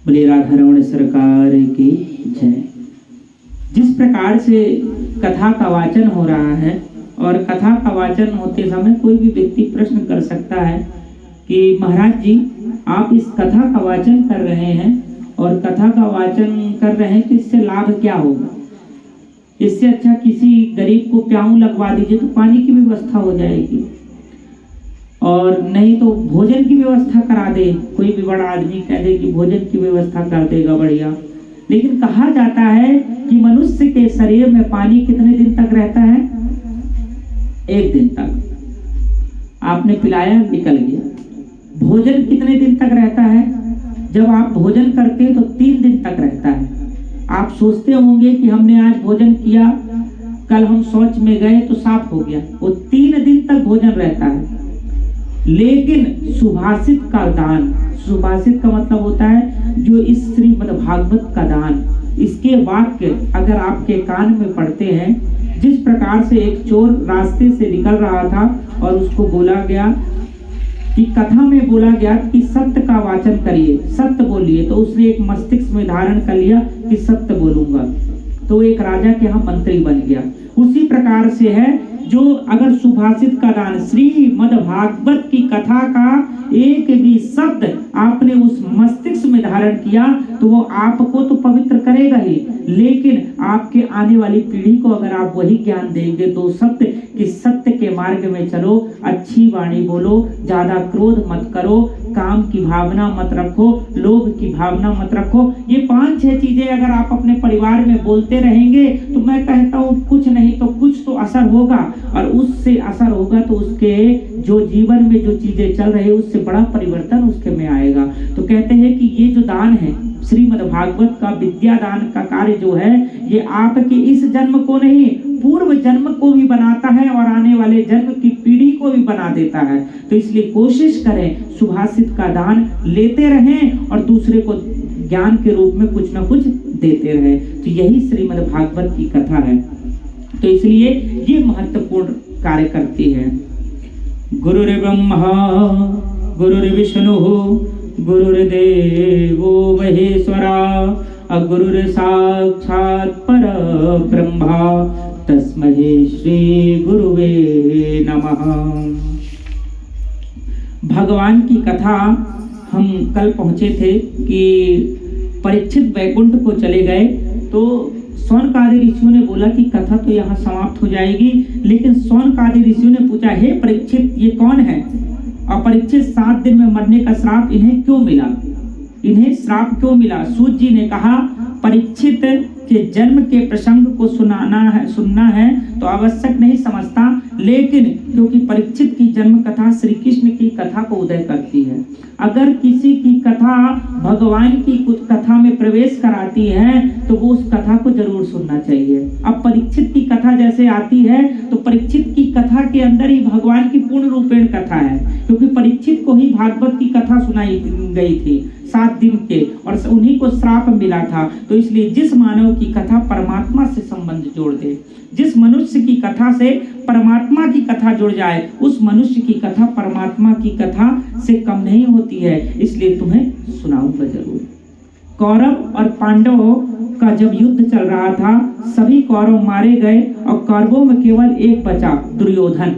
बोले राधा रमण सरकार की जय। जिस प्रकार से कथा का वाचन हो रहा है और कथा का वाचन होते समय कोई भी व्यक्ति प्रश्न कर सकता है कि महाराज जी आप इस कथा का वाचन कर रहे हैं और कथा का वाचन कर रहे हैं तो इससे लाभ क्या होगा? इससे अच्छा किसी गरीब को प्याऊ लगवा दीजिए तो पानी की व्यवस्था हो जाएगी, और नहीं तो भोजन की व्यवस्था करा दे। कोई भी बड़ा आदमी कह दे कि भोजन की व्यवस्था कर देगा बढ़िया। लेकिन कहा जाता है कि मनुष्य के शरीर में पानी कितने दिन तक रहता है? 1 दिन तक। आपने पिलाया, निकल गया। भोजन कितने दिन तक रहता है? जब आप भोजन करते हैं तो 3 दिन तक रहता है। आप सोचते होंगे कि हमने आज भोजन किया, कल हम शौच में गए तो साफ हो गया, वो 3 दिन तक भोजन रहता है। लेकिन सुभाषित का दान, सुभाषित का मतलब होता है जो इस श्रीमद् भागवत का दान, इसके वाक्य अगर आपके कान में पड़ते हैं, जिस प्रकार से एक चोर रास्ते से निकल रहा था और उसको बोला गया कि कथा में बोला गया कि सत्य का वाचन करिए, सत्य बोलिए, तो उसने एक मस्तिष्क में धारण कर लिया कि सत्य बोलूंगा, तो एक राजा के यहाँ मंत्री बन गया। उसी प्रकार से है जो अगर सुभाषित का दान, श्रीमद् भागवत की कथा का एक भी शब्द आपने उस मस्तिष्क में धारण किया तो वो आपको तो पवित्र करेगा ही, लेकिन आपके आने वाली पीढ़ी को अगर आप वही ज्ञान देंगे तो सत्य कि सत्य के मार्ग में चलो, अच्छी वाणी बोलो, ज्यादा क्रोध मत करो, काम की भावना मत रखो, लोभ की भावना मत रखो। ये 5-6 चीजें अगर आप अपने परिवार में बोलते रहेंगे तो मैं कहता हूँ कुछ नहीं तो कुछ तो असर होगा, और उससे असर होगा तो उसके जो जीवन में जो चीजें चल रही है उससे बड़ा परिवर्तन उसके में आएगा। तो कहते हैं कि ये जो दान है श्रीमद् भागवत का विद्या दान का कार्य जो है, ये आपके इस जन्म को नहीं पूर्व जन्म को भी बनाता है और आने वाले जन्म की पीढ़ी को भी बना देता है। तो इसलिए कोशिश करें सुभाषित का दान लेते रहें और दूसरे को ज्ञान के रूप में कुछ ना कुछ देते रहें। तो यही श्रीमद् भागवत की कथा है। तो इसलिए ये महत्वपूर्ण कार्य करती है। गुरुर्ब्रह्मा गुरुर्विष्णुः गुरुर्देवो महेश्वरा गुरुर् साक्षात् परब्रह्मा तस्मै श्री गुरुवे नमः। भगवान की कथा हम कल पहुंचे थे कि परीक्षित वैकुंठ को चले गए तो सौनकादि ऋषियों ने बोला कि कथा तो यहाँ समाप्त हो जाएगी, लेकिन सौनकादि ऋषियों ने पूछा हे परीक्षित ये कौन है, और परीक्षित 7 दिन में मरने का श्राप इन्हें क्यों मिला, इन्हें श्राप क्यों मिला? सूत जी ने कहा परीक्षित के जन्म के प्रसंग को सुनना है तो आवश्यक नहीं समझता, लेकिन क्योंकि परीक्षित की जन्म कथा श्री कृष्ण की कथा को उदय करती है। अगर किसी की कथा भगवान की कुछ कथा में प्रवेश कराती है तो वो उस कथा को जरूर सुनना चाहिए। अब परीक्षित की कथा जैसे आती है तो परीक्षित की कथा के अंदर ही भगवान की पूर्ण रूपेण कथा है, क्योंकि परीक्षित को ही भागवत की कथा सुनाई गई थी 7 दिन के, और उन्हीं को श्राप मिला था। तो इसलिए जिस मानव की कथा परमात्मा से संबंध जोड़ दे, जिस मनुष्य की कथा से परमात्मा की कथा जुड़ जाए, उस मनुष्य की कथा परमात्मा की कथा से कम नहीं होती है। इसलिए तुम्हें सुनाऊंगा जरूर। कौरव और पांडवों का जब युद्ध चल रहा था, सभी कौरव मारे गए और कौरवों में केवल एक बचा, दुर्योधन।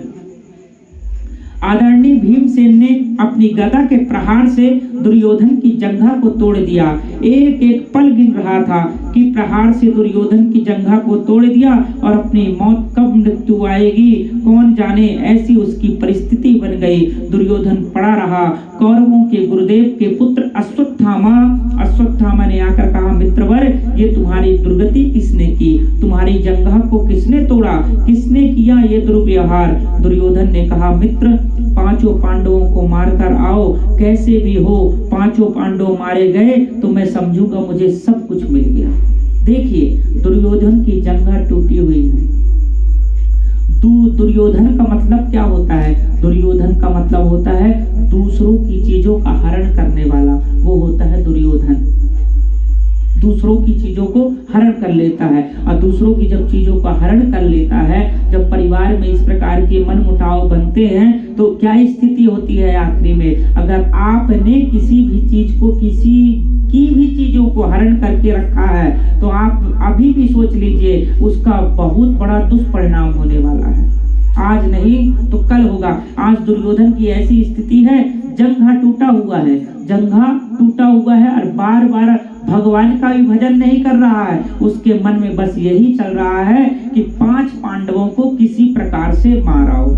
आदरणीय भीमसेन ने अपनी गदा के प्रहार से दुर्योधन की जंघा को तोड़ दिया। एक एक पल गिन रहा था कि प्रहार से दुर्योधन की जंघा को तोड़ दिया और अपनी मौत कब मृत्यु आएगी कौन जाने, ऐसी उसकी परिस्थिति बन गई। दुर्योधन पड़ा रहा। कौरवों के गुरुदेव के पुत्र अश्वत्थामा ने आकर कहा मित्रवर, ये तुम्हारी दुर्गति किसने की, तुम्हारी जंघा को किसने तोड़ा, किसने किया ये दुर्व्यवहार? दुर्योधन ने कहा मित्र, 5 पांडवों को मारकर आओ, कैसे भी हो 5 पांडव मारे गए तो मैं समझूंगा मुझे सब कुछ मिल गया। देखिए दुर्योधन की जंघा टूटी हुई है। दुर्योधन का मतलब क्या होता है? दुर्योधन का मतलब होता है दूसरों की चीजों का हरण करने वाला, वो होता है दुर्योधन। दूसरों की चीजों को हरण कर लेता है, और दूसरों की जब चीजों का हरण कर लेता है, जब परिवार में इस प्रकार के मन मुटाव बनते हैं तो क्या स्थिति होती है आखिरी में। अगर आपने किसी भी चीज को, किसी की भी चीजों को हरण करके रखा है तो आप अभी भी सोच लीजिए उसका बहुत बड़ा दुष्परिणाम होने वाला है। आज नहीं तो कल होगा। आज दुर्योधन की ऐसी स्थिति है, जंघा टूटा हुआ है, जंघा टूटा हुआ है और बार बार भगवान का भी भजन नहीं कर रहा है। उसके मन में बस यही चल रहा है कि 5 पांडवों को किसी प्रकार से माराओ।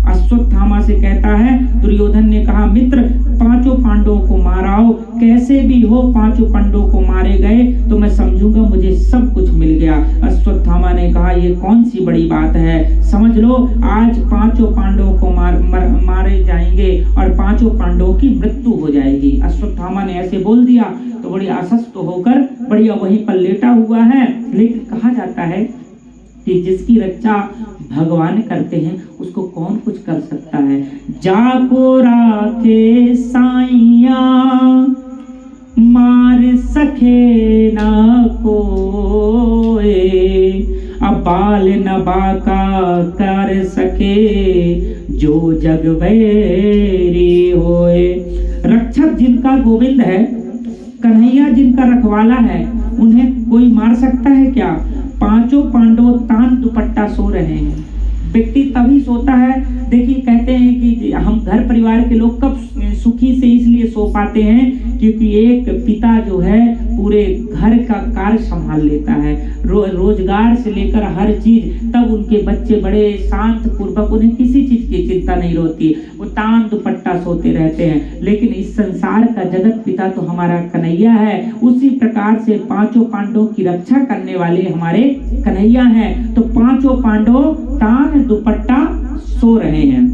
अश्वत्थामा से कहता है, दुर्योधन ने कहा मित्र 5 पांडवों को माराओ, कैसे भी हो 5 पांडवों को मारे गए तो मैं समझूंगा मुझे सब कुछ मिल गया। अश्वत्थामा ने कहा ये कौन सी बड़ी बात है, समझ लो आज 5 पांडवों को मारे जाएंगे और 5 पांडवों की मृत्यु हो जाएगी। अश्वत्थामा ने ऐसे बोल दिया तो बड़ी आश्वस्त होकर बढ़िया वहीं पर लेटा हुआ है। लेकिन कहा जाता है कि जिसकी रक्षा भगवान करते हैं उसको कौन कुछ कर सकता है। जाको राखे साइया मार सके ना कोई, अब बाल न बाका कर सके जो जग बैरी होए। रक्षक जिनका गोविंद है, कन्हैया जिनका रखवाला है, उन्हें कोई मार सकता है क्या। 5 पांडव तान दुपट्टा सो रहे हैं। व्यक्ति तभी सोता है, देखिए कहते हैं कि हम घर परिवार के लोग कब सुखी से इसलिए सो पाते हैं क्योंकि एक पिता जो है पूरे घर का कार्य संभाल लेता है, रोजगार से लेकर हर चीज, तब उनके बच्चे बड़े शांत पूर्वक, उन्हें किसी चीज की चिंता नहीं होती, वो तान दुपट्टा सोते रहते हैं। लेकिन इस संसार का जगत पिता तो हमारा कन्हैया है। उसी प्रकार से 5 पांडवों की रक्षा करने वाले हमारे कन्हैया हैं। तो 5 पांडव तान दुपट्टा सो रहे हैं,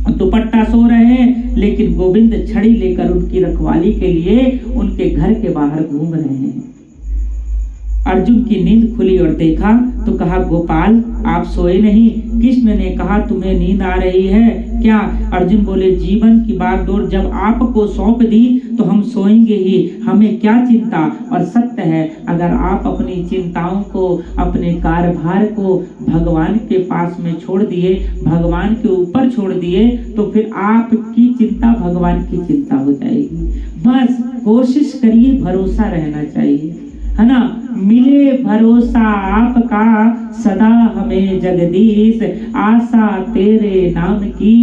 दुपट्टा सो रहे हैं, लेकिन गोविंद छड़ी लेकर उनकी रखवाली के लिए उनके घर के बाहर घूम रहे हैं। अर्जुन की नींद खुली और देखा तो कहा गोपाल आप सोए नहीं। कृष्ण ने कहा तुम्हें नींद आ रही है क्या। अर्जुन बोले जीवन की बागडोर जब आपको सौंप दी तो हम सोएंगे ही, हमें क्या चिंता। और सत्य है, अगर आप अपनी चिंताओं को, अपने कार्यभार को भगवान के पास में छोड़ दिए, भगवान के ऊपर छोड़ दिए तो फिर आपकी चिंता भगवान की चिंता हो जाएगी। बस कोशिश करिए, भरोसा रहना चाहिए, है ना। मिले भरोसा आपका सदा हमें जगदीश, आशा तेरे नाम की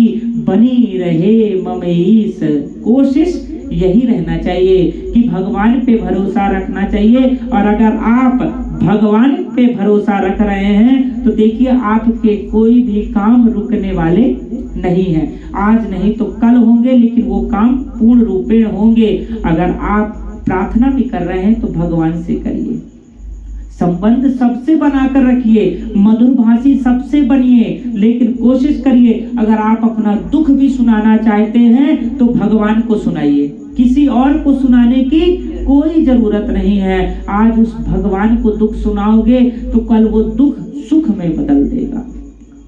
बनी रहे ममेईस। कोशिश यही रहना चाहिए कि भगवान पे भरोसा रखना चाहिए। और अगर आप भगवान पे भरोसा रख रहे हैं तो देखिए आपके कोई भी काम रुकने वाले नहीं है। आज नहीं तो कल होंगे, लेकिन वो काम पूर्ण रूपेण होंगे। अगर आप प्रार्थना भी कर रहे हैं तो भगवान से करिए, संबंध सबसे बनाकर रखिए, मधुर भाषी सबसे बनिए, लेकिन कोशिश करिए अगर आप अपना दुख भी सुनाना चाहते हैं तो भगवान को सुनाइए, किसी और को सुनाने की कोई जरूरत नहीं है। आज उस भगवान को दुख सुनाओगे तो कल वो दुख सुख में बदल देगा।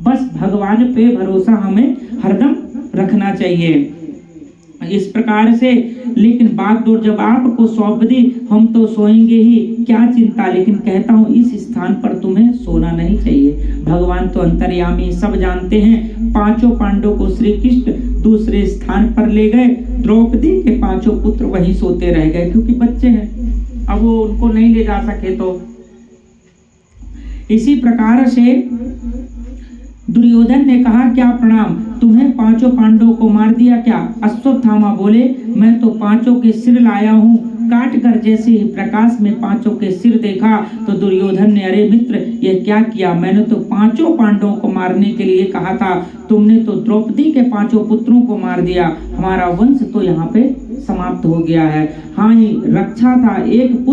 बस भगवान पे भरोसा हमें हरदम रखना चाहिए इस प्रकार से। लेकिन बागडोर जब आपको सौंप दी, हम तो सोएंगे ही, क्या चिंता। लेकिन कहता हूँ इस स्थान पर तुम्हें सोना नहीं चाहिए। भगवान तो अंतर्यामी, सब जानते हैं। 5 पांडवों को श्री कृष्ण दूसरे स्थान पर ले गए। द्रौपदी के 5 पुत्र वहीं सोते रह गए क्योंकि बच्चे हैं, अब वो उनको नहीं ले जा सके। तो इसी प्रकार से दुर्योधन ने कहा क्या प्रणाम, तुम्हें 5 पांडवों को मार दिया क्या। अश्वत्थामा बोले मैं तो 5 के सिर लाया हूँ। काट कर जैसे ही प्रकाश में 5 के सिर देखा तो दुर्योधन ने अरे मित्र ये क्या किया, मैंने तो 5 पांडवों को मारने के लिए कहा था, तुमने तो द्रौपदी के 5 पुत्रों को मार दिया, हमारा वंश तो यहाँ पे समाप्त हो गया है। हाँ ही रक्षा था, एक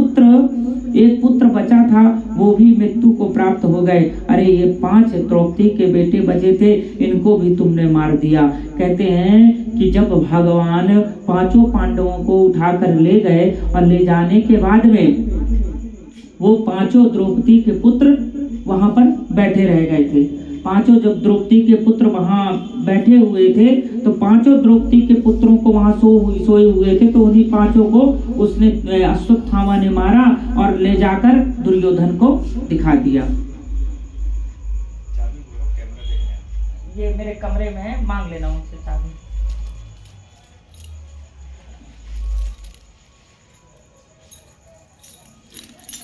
पुत्र बचा था, वो भी मृत्यु को प्राप्त हो गए। अरे ये 5 द्रौपदी के बेटे बचे थे, इनको भी तुमने मार दिया। कहते हैं कि जब भगवान 5 पांडवों को उठाकर ले गए और ले जाने के बाद में वो 5 द्रौपदी के पुत्र वहां पर बैठे रह गए थे। 5 जब द्रौपदी के पुत्र वहां बैठे हुए थे तो 5 द्रौपदी के पुत्रों को वहां सोए हुए थे, तो उन्हीं 5 को उसने अश्वत्थामा ने मारा और ले जाकर दुर्योधन को दिखा दिया। ये मेरे कमरे में है, मांग लेना उनसे चाबी।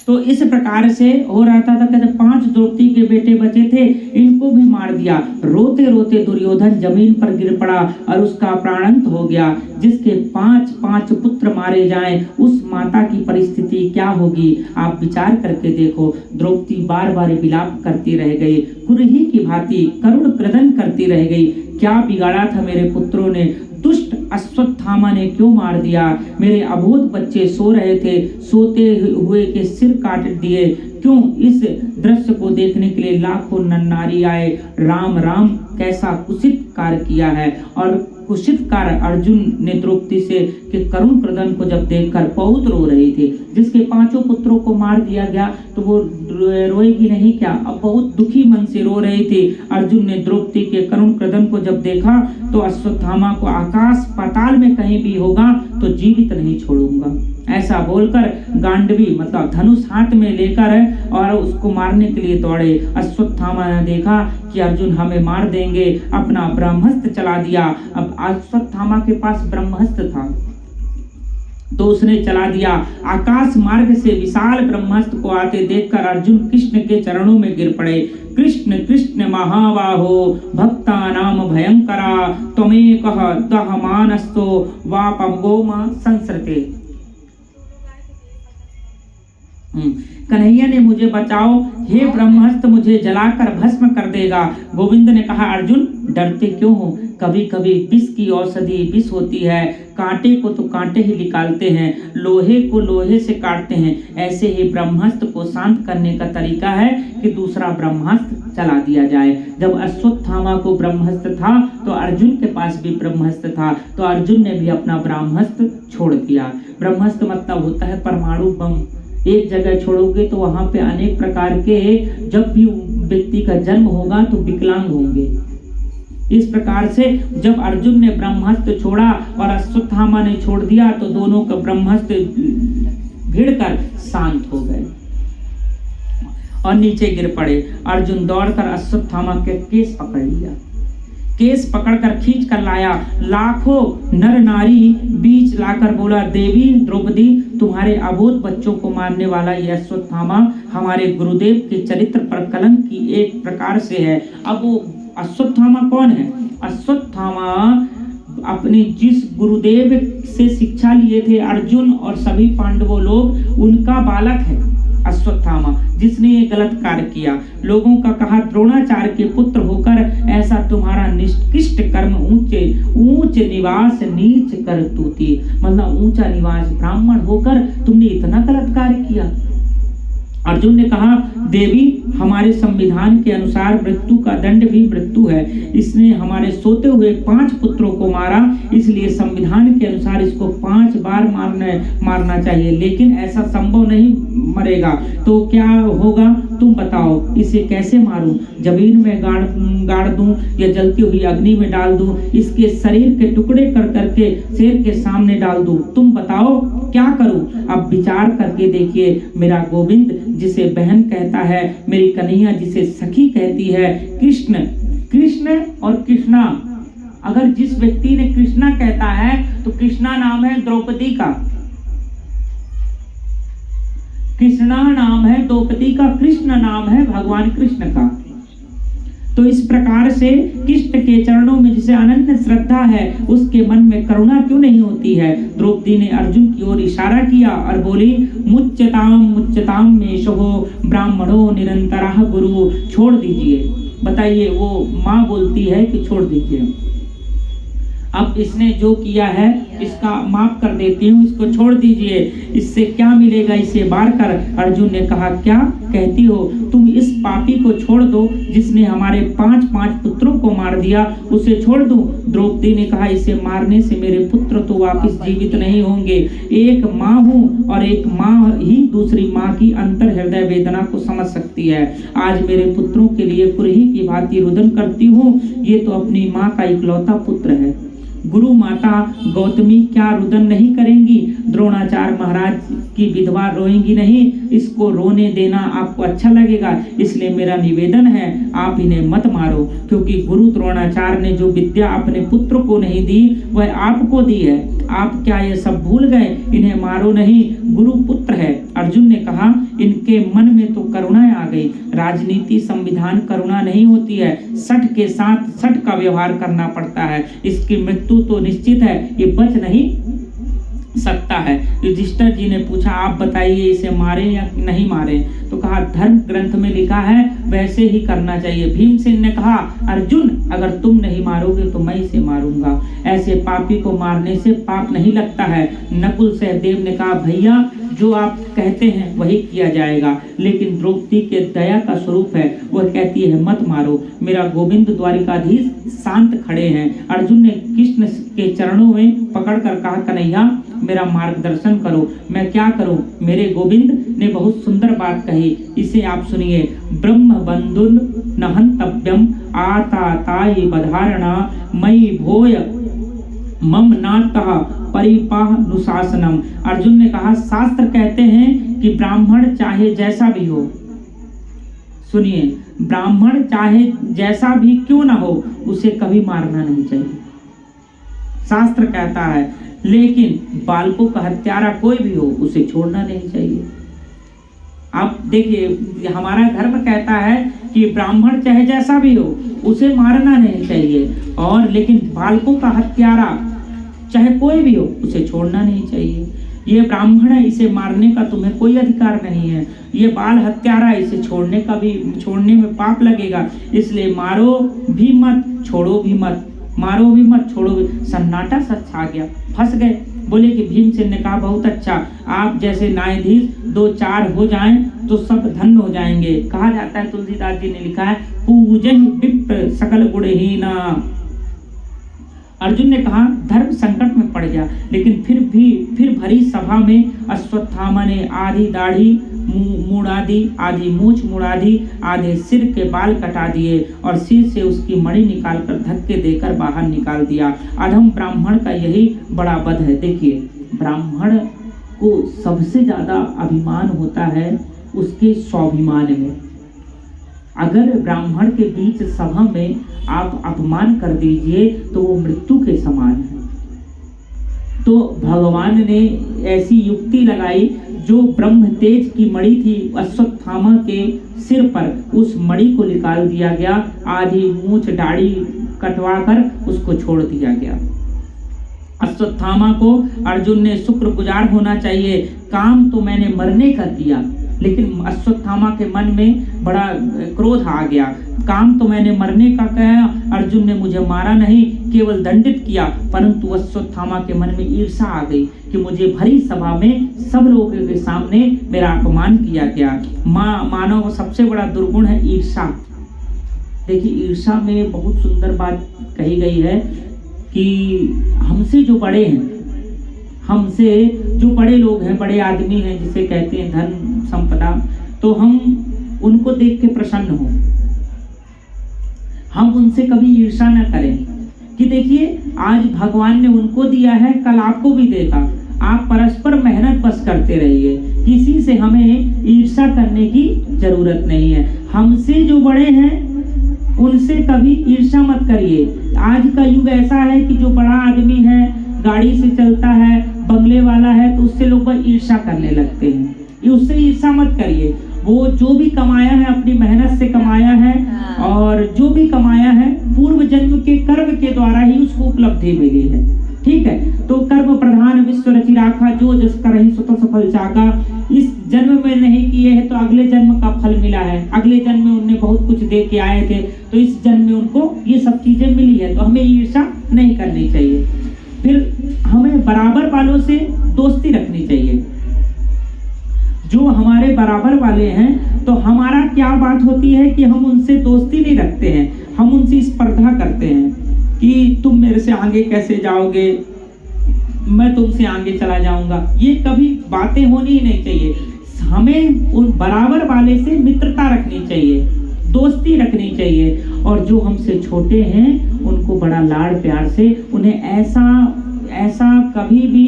तो इस प्रकार से हो रहा था, कहते 5 द्रौपदी के बेटे बचे थे, इनको भी मार दिया। रोते रोते दुर्योधन जमीन पर गिर पड़ा और उसका प्राणांत हो गया। जिसके 5 पुत्र मारे जाएं, उस माता की परिस्थिति क्या होगी, आप विचार करके देखो। द्रौपदी बार बार विलाप करती रह गई, कुरही की भांति करुण क्रदन करती रह गई। क्या बिगाड़ा था मेरे पुत्रों ने, दुष्ट अश्वत्थामा ने क्यों मार दिया। मेरे अबोध बच्चे सो रहे थे, सोते हुए के सिर काट दिए क्यों। इस दृश्य को देखने के लिए लाखों नर नारी आए। राम राम, कैसा कुत्सित कार्य किया है। और कुत्सित कार्य अर्जुन ने द्रौपदी से के करुण क्रदन को जब देखकर बहुत रो रही थी। जिसके 5 पुत्रों को मार दिया गया तो वो रोएगी नहीं क्या, अब बहुत दुखी मन से रो रही थी। अर्जुन ने द्रौपदी के करुण क्रदन को जब देखा तो अश्वत्थामा को आकाश पाताल में कहीं भी होगा तो जीवित नहीं छोड़ूंगा, ऐसा बोलकर गांडवी मतलब धनुष हाथ में लेकर और उसको मारने के लिए दौड़े। अश्वत्थामा ने देखा कि अर्जुन हमें मार देंगे, अपना ब्रह्मास्त्र चला दिया। अब अश्वत्थामा के पास ब्रह्मास्त्र था तो उसने चला दिया। आकाश मार्ग से विशाल ब्रह्मास्त्र को आते देखकर अर्जुन कृष्ण के चरणों में गिर पड़े। कृष्ण कृष्ण महाबाहो भक्ता नाम भयंकरा, त्वमेकः दहमानस्तो वापगोमा संसृते। कन्हैया ने मुझे बचाओ, हे ब्रह्मास्त्र मुझे जलाकर भस्म कर देगा। गोविंद ने कहा अर्जुन डरते क्यों हो, कभी कभी विष की औषधि विष होती है, कांटे को तो कांटे ही निकालते हैं, लोहे को लोहे से काटते हैं। ऐसे ही ब्रह्मास्त्र को शांत करने का तरीका है कि दूसरा ब्रह्मास्त्र चला दिया जाए। जब अश्वत्थामा को ब्रह्मास्त्र था तो अर्जुन के पास भी ब्रह्मास्त्र था, तो अर्जुन ने भी अपना ब्रह्मास्त्र छोड़ दिया। ब्रह्मास्त्र मतलब होता है परमाणु बम। एक जगह छोड़ोगे तो वहां पे अनेक प्रकार के, जब भी व्यक्ति का जन्म होगा तो विकलांग होंगे। इस प्रकार से जब अर्जुन ने ब्रह्मास्त्र छोड़ा और अश्वत्थामा ने छोड़ दिया तो दोनों का ब्रह्मास्त्र भिड़कर शांत हो गए और नीचे गिर पड़े। अर्जुन दौड़कर अश्वत्थामा के केस पकड़ लिया, केस पकड़कर खींच कर लाया। लाखों नर नारी बीच लाकर बोला, देवी द्रौपदी तुम्हारे अबोध बच्चों को मारने वाला यह अश्वत्थामा हमारे गुरुदेव के चरित्र पर कलंक की एक प्रकार से है। अब वो अश्वत्थामा कौन है? अश्वत्थामा अपने जिस गुरुदेव से शिक्षा लिए थे अर्जुन और सभी पांडवों लोग, उनका बालक है अश्वत्थामा, जिसने ये गलत कार्य किया। लोगों का कहा द्रोणाचार्य के पुत्र होकर ऐसा तुम्हारा निष्कृष्ट कर्म, ऊंच निवास नीच कर तूती, मतलब ऊंचा निवास ब्राह्मण होकर तुमने इतना गलत कार्य किया। अर्जुन ने कहा देवी हमारे संविधान के अनुसार मृत्यु का दंड भी मृत्यु है। इसने हमारे सोते हुए 5 पुत्रों को मारा, इसलिए संविधान के अनुसार इसको 5 बार मारना चाहिए, लेकिन ऐसा संभव नहीं मरेगा। तो क्या होगा तुम बताओ, इसे कैसे मारूं? जमीन में गाड़ दूं या जलती हुई अग्नि में डाल दूं, इसके शरीर के टुकड़े कर करके शेर के सामने डाल दूं, तुम बताओ क्या करूं? अब विचार करके देखिए, मेरा गोविंद जिसे बहन कहता है, मेरी कन्हैया जिसे सखी कहती है, कृष्ण और कृष्णा, अगर जिस व्यक्ति ने कृष्णा कहता है तो कृष्णा नाम है द्रौपदी का, कृष्णा नाम है द्रौपदी का, कृष्ण नाम है भगवान कृष्ण का। तो इस प्रकार से कृष्ण के चरणों में जिसे अनन्य श्रद्धा है उसके मन में करुणा क्यों नहीं होती है? द्रौपदी ने अर्जुन की ओर इशारा किया और बोली, मुच्यताम मेषो ब्राह्मणो निरंतरः गुरु। छोड़ दीजिए। बताइए, वो माँ बोलती है कि छोड़ दीजिए। अब इसने जो किया है इसका माफ कर देती हूँ, इसको छोड़ दीजिए, इससे क्या मिलेगा इसे बार कर। अर्जुन ने कहा क्या कहती हो तुम? इस पापी को छोड़ दो जिसने हमारे 5 पुत्रों को मार दिया, उसे छोड़ दूं? द्रौपदी ने कहा इसे मारने से मेरे पुत्र तो वापस जीवित नहीं होंगे। एक माँ हूँ और एक माँ ही दूसरी माँ की अंतर हृदय वेदना को समझ सकती है। आज मेरे पुत्रों के लिए कुरही की भांति रुदन करती हूँ, ये तो अपनी माँ का इकलौता पुत्र है। गुरु माता गौतमी क्या रुदन नहीं करेंगी? द्रोणाचार्य महाराज की विधवा रोएंगी नहीं? इसको रोने देना आपको अच्छा लगेगा, इसलिए मेरा निवेदन है आप इन्हें मत मारो, क्योंकि गुरु द्रोणाचार्य ने जो विद्या अपने पुत्र को नहीं दी वह आपको दी है। आप क्या ये सब भूल गए? इन्हें मारो नहीं, गुरु पुत्र है। अर्जुन ने कहा इनके मन में तो करुणा आ गई। राजनीति संविधान करुणा नहीं होती है, सठ के साथ सठ का व्यवहार करना पड़ता है। इसकी मृत्यु तो निश्चित है, ये बच नहीं सकता है। युधिष्ठिर जी ने पूछा आप बताइए इसे मारे या नहीं मारे? तो कहा धर्म ग्रंथ में लिखा है वैसे ही करना चाहिए। भीमसेन ने कहा अर्जुन अगर तुम नहीं मारोगे तो मैं इसे मारूंगा, ऐसे पापी को मारने से पाप नहीं लगता है। नकुल सहदेव ने कहा भैया जो आप कहते हैं वही किया जाएगा, लेकिन द्रौपदी के दया का स्वरूप है, वह कहती है मत मारो। मेरा गोविंद द्वारिकाधीश शांत खड़े हैं। अर्जुन ने कृष्ण के चरणों में पकड़कर कहा कन्हैया मेरा मार्गदर्शन करो, मैं क्या करूं? मेरे गोविंद ने बहुत सुंदर बात कही, इसे आप सुनिए। ब्रह्म बंधुन न हंतव्यम आताताई बधारणा मयि भोय मम नातः परिपानुशासनम। अर्जुन ने कहा शास्त्र कहते हैं कि ब्राह्मण चाहे जैसा भी हो, सुनिए, ब्राह्मण चाहे जैसा भी क्यों ना हो उसे कभी मारना नहीं चाहिए, शास्त्र कहता है। लेकिन बालकों का हत्यारा कोई भी हो उसे छोड़ना नहीं चाहिए। आप देखिए हमारा धर्म कहता है कि ब्राह्मण चाहे जैसा भी हो उसे मारना नहीं चाहिए, और लेकिन बालकों का हत्यारा चाहे कोई भी हो उसे छोड़ना नहीं चाहिए। ये ब्राह्मण है, इसे मारने का तुम्हें कोई अधिकार नहीं है। ये बाल हत्यारा, इसे छोड़ने में पाप लगेगा, इसलिए मारो भी मत छोड़ो भी मत, मारो भी मत छोड़ो भी। सन्नाटा सा छा गया, फंस गए। बोले कि भीमसेन ने कहा बहुत अच्छा, आप जैसे न्यायाधीश 2-4 हो जाएं तो सब धन्य हो जाएंगे। कहा जाता है, तुलसीदास जी ने लिखा है पूजहि विप्र सकल गुणहीना। अर्जुन ने कहा धर्म संकट में पड़ गया, लेकिन फिर भरी सभा में अश्वत्थामा ने आधी दाढ़ी मुड़ा दी, आधी मूछ मुड़ा दी, आधे सिर के बाल कटा दिए और सिर से उसकी मणि निकालकर धक्के देकर बाहर निकाल दिया। अधम ब्राह्मण का यही बड़ा वध है। देखिए ब्राह्मण को सबसे ज्यादा अभिमान होता है उसके स्वाभिमान में। अगर ब्राह्मण के बीच सभा में आप अपमान कर दीजिए तो वो मृत्यु के समान है। तो भगवान ने ऐसी युक्ति लगाई, जो ब्रह्म तेज की मणि थी अश्वत्थामा के सिर पर, उस मणि को निकाल दिया गया, आधी मूछ दाढ़ी कटवाकर उसको छोड़ दिया गया। अश्वत्थामा को अर्जुन ने शुक्रगुजार होना चाहिए, काम तो मैंने मरने कर दिया, लेकिन अश्वत्थामा के मन में बड़ा क्रोध आ गया। काम तो मैंने मरने का कहा, अर्जुन ने मुझे मारा नहीं, केवल दंडित किया, परंतु अश्वत्थामा के मन में ईर्षा आ गई कि मुझे भरी सभा में सब लोगों के सामने मेरा अपमान किया गया। मानव का सबसे बड़ा दुर्गुण है ईर्षा। देखिए ईर्षा में बहुत सुंदर बात कही गई है कि हमसे जो बड़े हैं, हमसे जो बड़े लोग हैं, बड़े आदमी हैं, जिसे कहते हैं धन संपदा, तो हम उनको देख के प्रसन्न हो, हम उनसे कभी ईर्षा न करें कि देखिए आज भगवान ने उनको दिया है, कल आपको भी देगा। आप परस्पर मेहनत बस करते रहिए, किसी से हमें ईर्षा करने की जरूरत नहीं है। हमसे जो बड़े हैं उनसे कभी ईर्षा मत करिए। आज का युग ऐसा है कि जो बड़ा आदमी है, गाड़ी से चलता है, बंगले वाला है, तो उससे लोग ईर्षा करने लगते हैं। उससे ईर्षा मत करिए। वो जो भी कमाया है अपनी मेहनत से कमाया है, और जो भी कमाया है पूर्व जन्म के कर्म के द्वारा ही उसको उपलब्धि मिली है। ठीक है, तो कर्म प्रधान विश्व रचि राखा, जो जिस करहि स्वतः सफल चाका। इस जन्म में नहीं किए हैं तो अगले जन्म का फल मिला है, अगले जन्म में उनने बहुत कुछ दे के आए थे, तो इस जन्म में उनको ये सब चीजें मिली है, तो हमें ईर्षा नहीं करनी चाहिए। फिर हमें बराबर वालों से दोस्ती रखनी चाहिए। जो हमारे बराबर वाले हैं, तो हमारा क्या बात होती है कि हम उनसे दोस्ती नहीं रखते हैं, हम उनसे स्पर्धा करते हैं कि तुम मेरे से आगे कैसे जाओगे, मैं तुमसे आगे चला जाऊंगा। ये कभी बातें होनी ही नहीं चाहिए। हमें उन बराबर वाले से मित्रता रखनी चाहिए, दोस्ती रखनी चाहिए। और जो हमसे छोटे हैं उनको बड़ा लाड़ प्यार से, उन्हें ऐसा कभी भी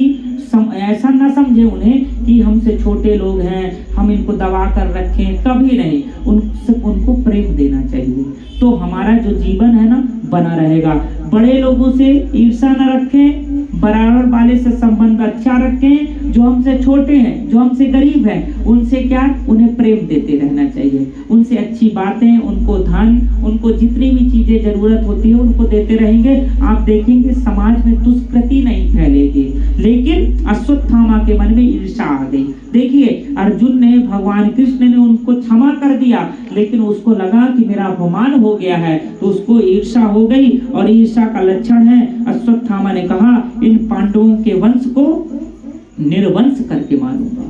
ऐसा ना समझे उन्हें कि हमसे छोटे लोग हैं, हम इनको दबा कर रखें, कभी नहीं। उनको प्रेम देना चाहिए, तो हमारा जो जीवन है ना बना रहेगा। बड़े लोगों से ईर्ष्या न रखें, बराबर वाले से संबंध अच्छा रखें। जो हमसे छोटे हैं, जो हमसे गरीब हैं, उनसे क्या, उन्हें प्रेम देते रहना चाहिए। उनसे अच्छी बातें, उनको धन, उनको जितनी भी चीजें जरूरत होती है उनको देते रहेंगे। आप देखेंगे समाज में दुष्कृति नहीं फैलेगी। लेकिन अश्वत्थामा के मन में ईर्ष्या आ गई। देखिए अर्जुन ने, भगवान कृष्ण ने उनको क्षमा कर दिया, लेकिन उसको लगा कि मेरा अपमान हो गया है, तो उसको ईर्ष्या हो गई। और ईर्ष्या का लक्षण है, अश्वत्थामा ने कहा इन पांडवों के वंश को निर्वंश करके मारूंगा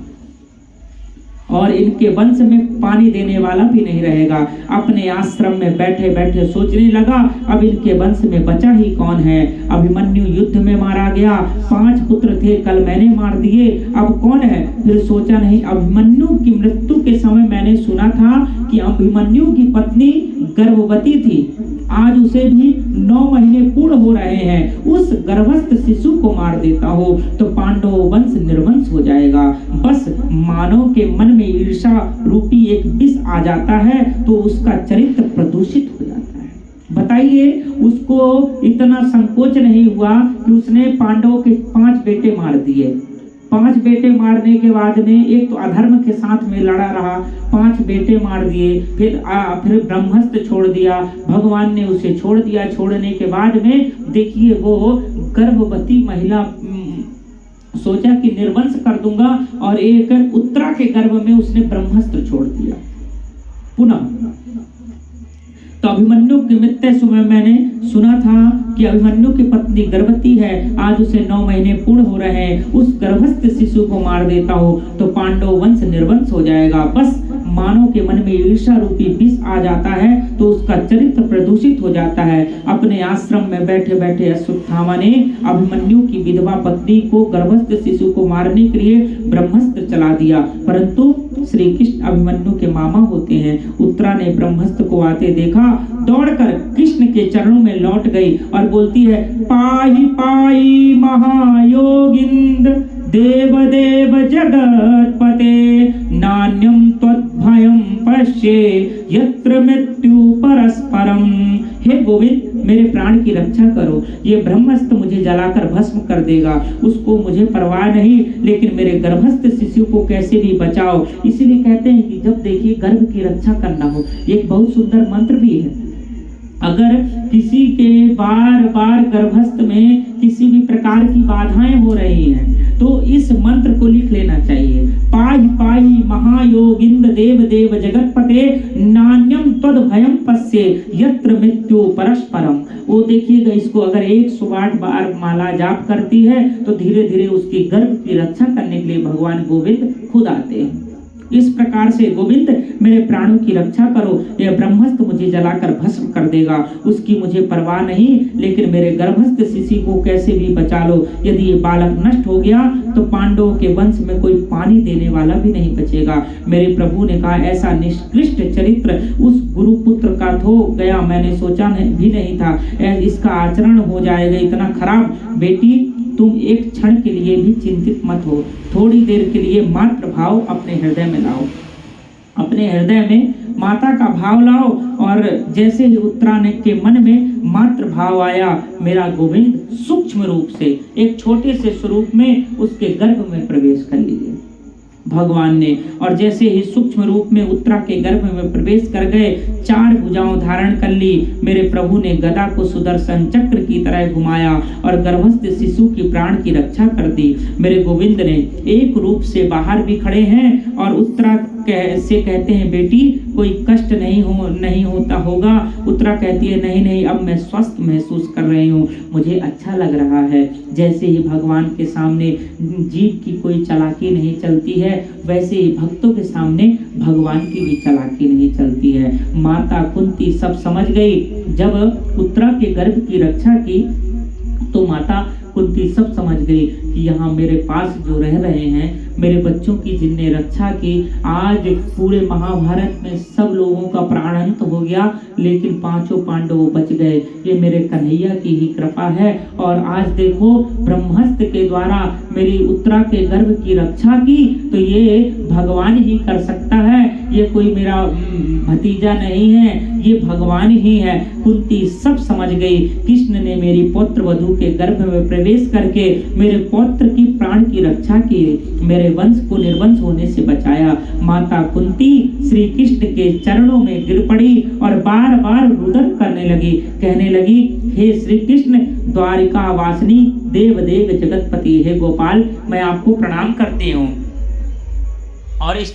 और इनके वंश में पानी देने वाला भी नहीं रहेगा। अपने आश्रम में बैठे बैठे सोचने लगा, अब इनके वंश में बचा ही कौन है। अभिमन्यु युद्ध में मारा गया, 5 पुत्र थे, कल मैंने मार दिए, अब कौन है। फिर सोचा नहीं, अभिमन्यु की मृत्यु के समय मैंने सुना था कि अभिमन्यु की पत्नी गर्भवती थी, आज उसे भी 9 महीने पूर्ण हो रहे हैं, उस गर्भस्थ शिशु को मार देता हूँ तो पांडव वंश निर्वंश हो जाएगा। बस मानव के मन में ईर्ष्या रूपी एक विष आ जाता है तो उसका चरित्र प्रदूषित हो जाता है। बताइए उसको इतना संकोच नहीं हुआ कि उसने पांडवों के 5 बेटे मार दिए। 5 बेटे मारने के बाद में एक तो अधर्म के साथ में लड़ा रहा, 5 बेटे मार दिए, फिर ब्रह्मस्त्र छोड़ दिया, भगवान ने उसे छोड़ दिया। छोड़ने के बाद में देखिए वो गर्भवती महिला सोचा कि निर्वंश कर दूंगा और एक उत्तरा के गर्भ में उसने ब्रह्मस्त्र छोड़ दिया पुनः। तो अभिमन्यु की मृत्यु समय मैंने सुना था कि अभिमन्यु की पत्नी गर्भवती है, आज उसे 9 महीने पूर्ण हो रहे हैं, उस गर्भस्थ शिशु को मार देता हूँ तो पांडव वंश निर्वंश हो जाएगा। बस मानव के मन में ईर्ष्या रूपी विष आ जाता है तो उसका चरित्र प्रदूषित हो जाता है। अपने आश्रम में बैठे बैठे अश्वत्थामा ने अभिमन्यु की विधवा पत्नी को गर्भस्थ शिशु को मारने के लिए ब्रह्मस्त्र चला दिया, परंतु श्री कृष्ण अभिमन्यु के मामा होते हैं। उत्तरा ने ब्रह्मस्त्र को आते देखा, दौड़कर कृष्ण के चरणों में लौट गई और बोलती है, पाहि पाहि महायोगिंद देव देव जगतपते नान्यम त्वद्भयं पश्ये यत्र मृत्यु परस्परम। हे गोविंद मेरे प्राण की रक्षा करो, ये ब्रह्मस्त्र मुझे जलाकर भस्म कर देगा, उसको मुझे परवाह नहीं, लेकिन मेरे गर्भस्थ शिशु को कैसे भी बचाओ। इसीलिए कहते हैं कि जब देखिए गर्भ की रक्षा करना हो, एक बहुत सुंदर मंत्र भी है। अगर किसी के बार बार गर्भस्थ में किसी भी प्रकार की बाधाएं हो रही हैं तो इस मंत्र को लिख लेना चाहिए, पाहि पाहि महायोगिंद देव देव जगतपते नान्यम तद भयम पश्ये यत्र मृत्यु परस्परम। वो देखिएगा, इसको अगर 108 बार माला जाप करती है तो धीरे धीरे उसकी गर्भ की रक्षा करने के लिए भगवान गोविंद खुद आते हैं। इस प्रकार से गोविंद मेरे प्राणों की रक्षा करो, यह ब्रह्मस्त्र मुझे जलाकर भस्म कर देगा, उसकी मुझे परवाह नहीं, लेकिन मेरे गर्भस्थ शिशु को कैसे भी बचा लो। यदि ये बालक नष्ट हो गया तो पांडवों के वंश में कोई पानी देने वाला भी नहीं बचेगा। मेरे प्रभु ने कहा, ऐसा निष्कृष्ट चरित्र उस गुरुपुत्र का हो गया, मैंने सोचा भी नहीं था इसका आचरण हो जाएगा इतना खराब। बेटी तुम एक क्षण के लिए भी चिंतित मत हो, थोड़ी देर के लिए मात्र भाव अपने हृदय में लाओ, अपने हृदय में माता का भाव लाओ। और जैसे ही उत्तरायण के मन में मात्र भाव आया, मेरा गोविंद सूक्ष्म रूप से एक छोटे से स्वरूप में उसके गर्भ में प्रवेश कर लिए भगवान ने। और जैसे ही सूक्ष्म रूप में उत्तरा के गर्भ में प्रवेश कर गए, 4 भुजाओं धारण कर ली। मेरे प्रभु ने गदा को सुदर्शन चक्र की तरह घुमाया और गर्भस्थ शिशु की प्राण की रक्षा कर दी। मेरे गोविंद ने एक रूप से बाहर भी खड़े हैं और उत्तरा से कहते हैं, बेटी कोई कष्ट नहीं होता होगा। उत्तरा कहती है, नहीं नहीं, अब मैं स्वस्थ महसूस कर रही हूँ, मुझे अच्छा लग रहा है। जैसे ही भगवान के सामने जीव की कोई चालाकी नहीं चलती है, वैसे ही भक्तों के सामने भगवान की भी चालाकी नहीं चलती है। माता कुंती सब समझ गई। जब उत्तरा के गर्भ की रक्षा की तो माता कुंती सब समझ गई कि यहाँ मेरे पास जो रह रहे हैं मेरे बच्चों की जिनने रक्षा की। आज पूरे महाभारत में सब लोगों का प्राण अंत हो गया, लेकिन 5 पांडव बच गए। ये मेरे कन्हैया की ही कृपा है। और आज देखो ब्रह्मास्त्र के द्वारा मेरी उत्तरा के गर्भ की रक्षा की, तो ये भगवान ही कर सकता है। ये कोई मेरा भतीजा नहीं है, ये भगवान ही है। कुंती सब समझ गई। कृष्ण ने मेरी पौत्र वधू के गर्भ में प्रवेश करके मेरे पौत्र की प्राण की रक्षा की, मेरे वंश को निर्वंश होने से बचाया। माता कुंती श्री कृष्ण के चरणों में गिर पड़ी और बार बार रुदन करने लगी, कहने लगी, हे श्री कृष्ण द्वारिका वासिनी देव देव जगतपति, हे गोपाल मैं आपको प्रणाम करती हूँ। और इस